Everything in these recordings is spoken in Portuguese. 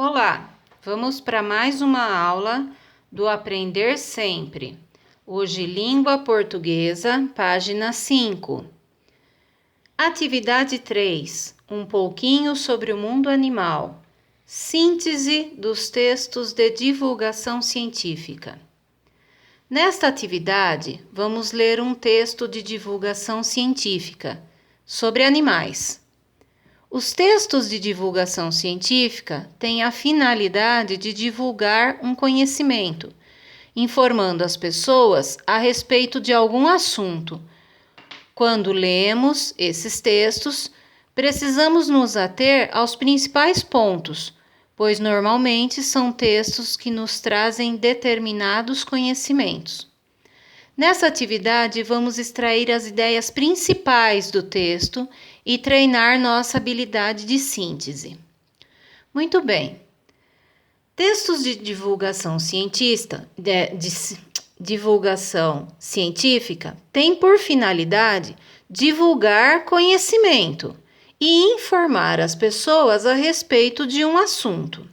Olá, vamos para mais uma aula do Aprender Sempre. Hoje, Língua Portuguesa, página 5. Atividade 3. Um pouquinho sobre o mundo animal. Síntese dos textos de divulgação científica. Nesta atividade, vamos ler um texto de divulgação científica sobre animais. Os textos de divulgação científica têm a finalidade de divulgar um conhecimento, informando as pessoas a respeito de algum assunto. Quando lemos esses textos, precisamos nos ater aos principais pontos, pois normalmente são textos que nos trazem determinados conhecimentos. Nessa atividade, vamos extrair as ideias principais do texto e treinar nossa habilidade de síntese. Muito bem. Textos de divulgação científica têm por finalidade divulgar conhecimento e informar as pessoas a respeito de um assunto.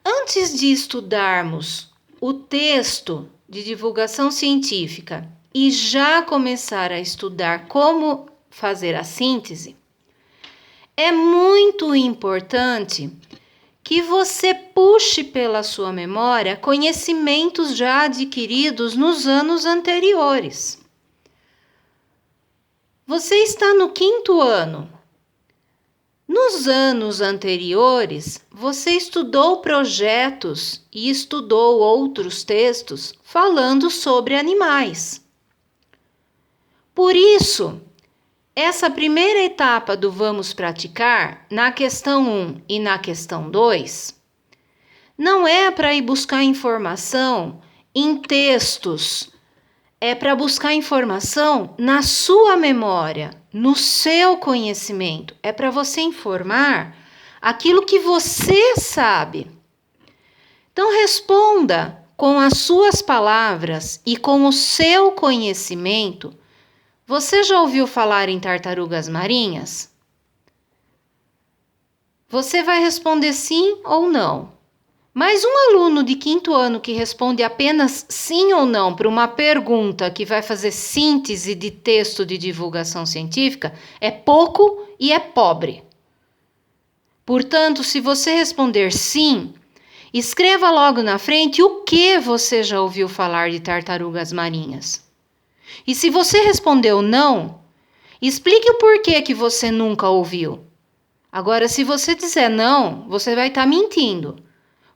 Antes de estudarmos o texto de divulgação científica e já começar a estudar como fazer a síntese, é muito importante que você puxe pela sua memória conhecimentos já adquiridos nos anos anteriores. Você está no 5º ano. Nos anos anteriores, você estudou projetos e estudou outros textos falando sobre animais. Por isso, essa primeira etapa do Vamos Praticar, na questão 1 e na questão 2, não é para ir buscar informação em textos, é para buscar informação na sua memória, no seu conhecimento. É para você informar aquilo que você sabe. Então, responda com as suas palavras e com o seu conhecimento. Você já ouviu falar em tartarugas marinhas? Você vai responder sim ou não. Mas um aluno de 5º ano que responde apenas sim ou não para uma pergunta que vai fazer síntese de texto de divulgação científica é pouco e é pobre. Portanto, se você responder sim, escreva logo na frente o que você já ouviu falar de tartarugas marinhas. E se você respondeu não, explique o porquê que você nunca ouviu. Agora, se você disser não, você vai estar mentindo.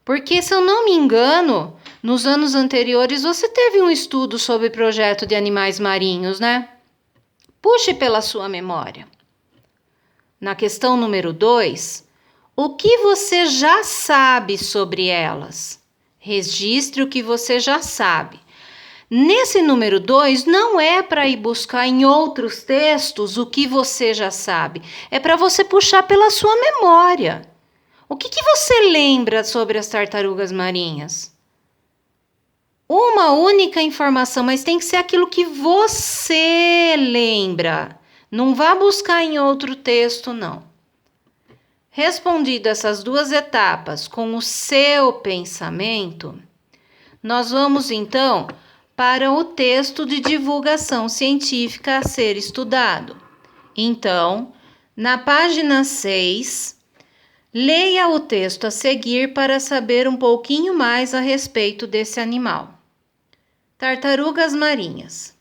Porque, se eu não me engano, nos anos anteriores você teve um estudo sobre projeto de animais marinhos, né? Puxe pela sua memória. Na questão número 2, o que você já sabe sobre elas? Registre o que você já sabe. Nesse número 2, não é para ir buscar em outros textos o que você já sabe. É para você puxar pela sua memória. O que você lembra sobre as tartarugas marinhas? Uma única informação, mas tem que ser aquilo que você lembra. Não vá buscar em outro texto, não. Respondido essas duas etapas com o seu pensamento, nós vamos então para o texto de divulgação científica a ser estudado. Então, na página 6, leia o texto a seguir para saber um pouquinho mais a respeito desse animal. Tartarugas marinhas.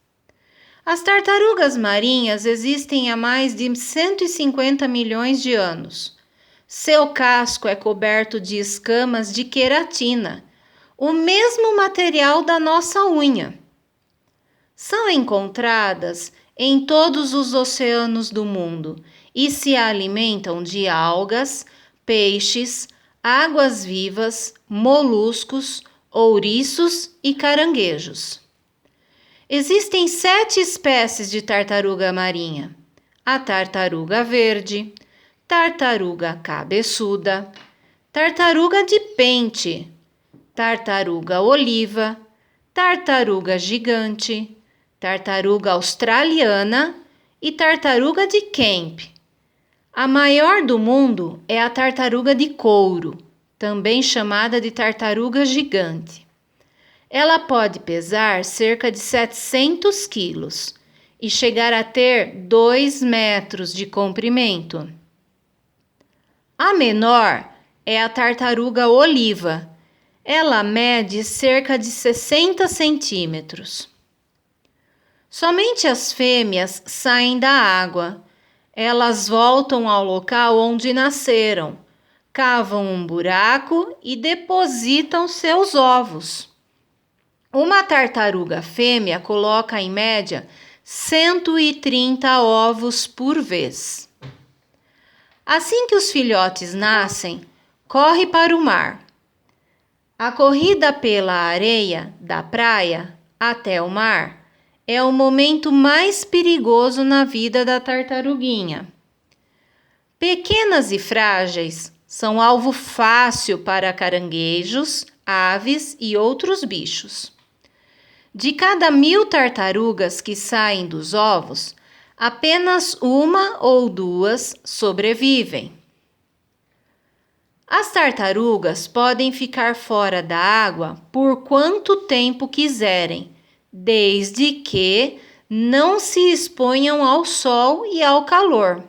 As tartarugas marinhas existem há mais de 150 milhões de anos. Seu casco é coberto de escamas de queratina, o mesmo material da nossa unha. São encontradas em todos os oceanos do mundo e se alimentam de algas, peixes, águas-vivas, moluscos, ouriços e caranguejos. Existem 7 espécies de tartaruga marinha: a tartaruga verde, tartaruga cabeçuda, tartaruga de pente, tartaruga oliva, tartaruga gigante, tartaruga australiana e tartaruga de Kemp. A maior do mundo é a tartaruga de couro, também chamada de tartaruga gigante. Ela pode pesar cerca de 700 quilos e chegar a ter 2 metros de comprimento. A menor é a tartaruga oliva. Ela mede cerca de 60 centímetros. Somente as fêmeas saem da água. Elas voltam ao local onde nasceram, cavam um buraco e depositam seus ovos. Uma tartaruga fêmea coloca em média 130 ovos por vez. Assim que os filhotes nascem, corre para o mar. A corrida pela areia da praia até o mar é o momento mais perigoso na vida da tartaruguinha. Pequenas e frágeis, são alvo fácil para caranguejos, aves e outros bichos. De cada 1000 tartarugas que saem dos ovos, apenas 1 ou 2 sobrevivem. As tartarugas podem ficar fora da água por quanto tempo quiserem, desde que não se exponham ao sol e ao calor.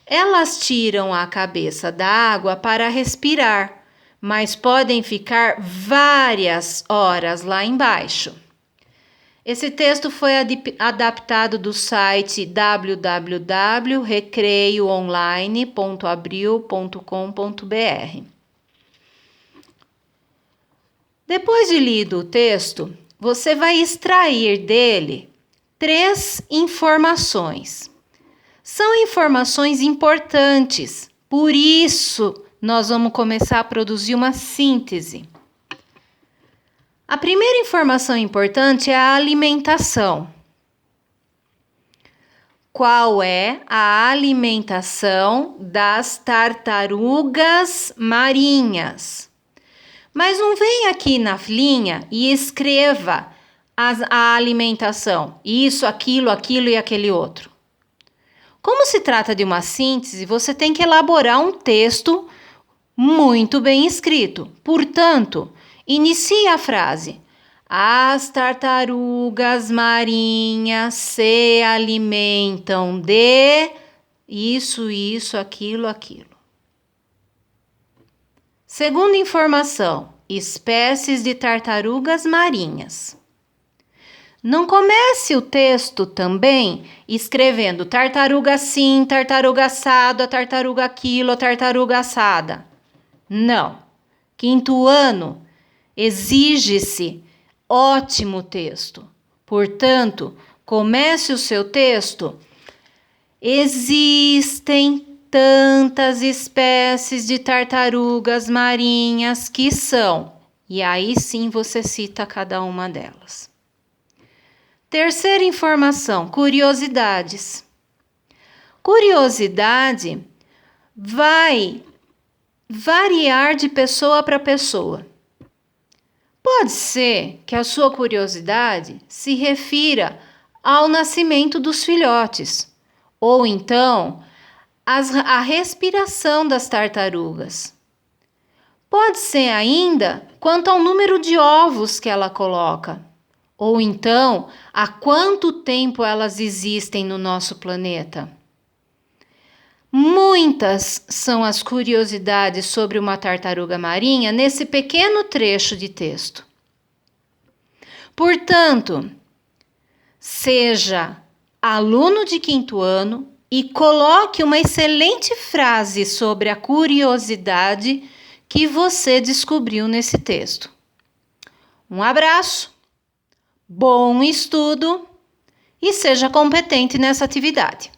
Elas tiram a cabeça da água para respirar, mas podem ficar várias horas lá embaixo. Esse texto foi adaptado do site www.recreioonline.abril.com.br. Depois de lido o texto, você vai extrair dele 3 informações. São informações importantes, por isso nós vamos começar a produzir uma síntese. A primeira informação importante é a alimentação. Qual é a alimentação das tartarugas marinhas? Mas não vem aqui na linha e escreva a alimentação, isso, aquilo e aquele outro. Como se trata de uma síntese, você tem que elaborar um texto muito bem escrito. Portanto, inicie a frase: as tartarugas marinhas se alimentam de isso, aquilo. Segunda informação: espécies de tartarugas marinhas. Não comece o texto também escrevendo tartaruga assim, tartaruga assado, a tartaruga aquilo, a tartaruga assada. Não. 5º ano, exige-se ótimo texto. Portanto, comece o seu texto. Existem tantas espécies de tartarugas marinhas que são. E aí sim você cita cada uma delas. Terceira informação, curiosidades. Curiosidade vai variar de pessoa para pessoa. Pode ser que a sua curiosidade se refira ao nascimento dos filhotes, ou então a respiração das tartarugas. Pode ser ainda quanto ao número de ovos que ela coloca, ou então há quanto tempo elas existem no nosso planeta. Muitas são as curiosidades sobre uma tartaruga marinha nesse pequeno trecho de texto. Portanto, seja aluno de 5º ano e coloque uma excelente frase sobre a curiosidade que você descobriu nesse texto. Um abraço, bom estudo e seja competente nessa atividade.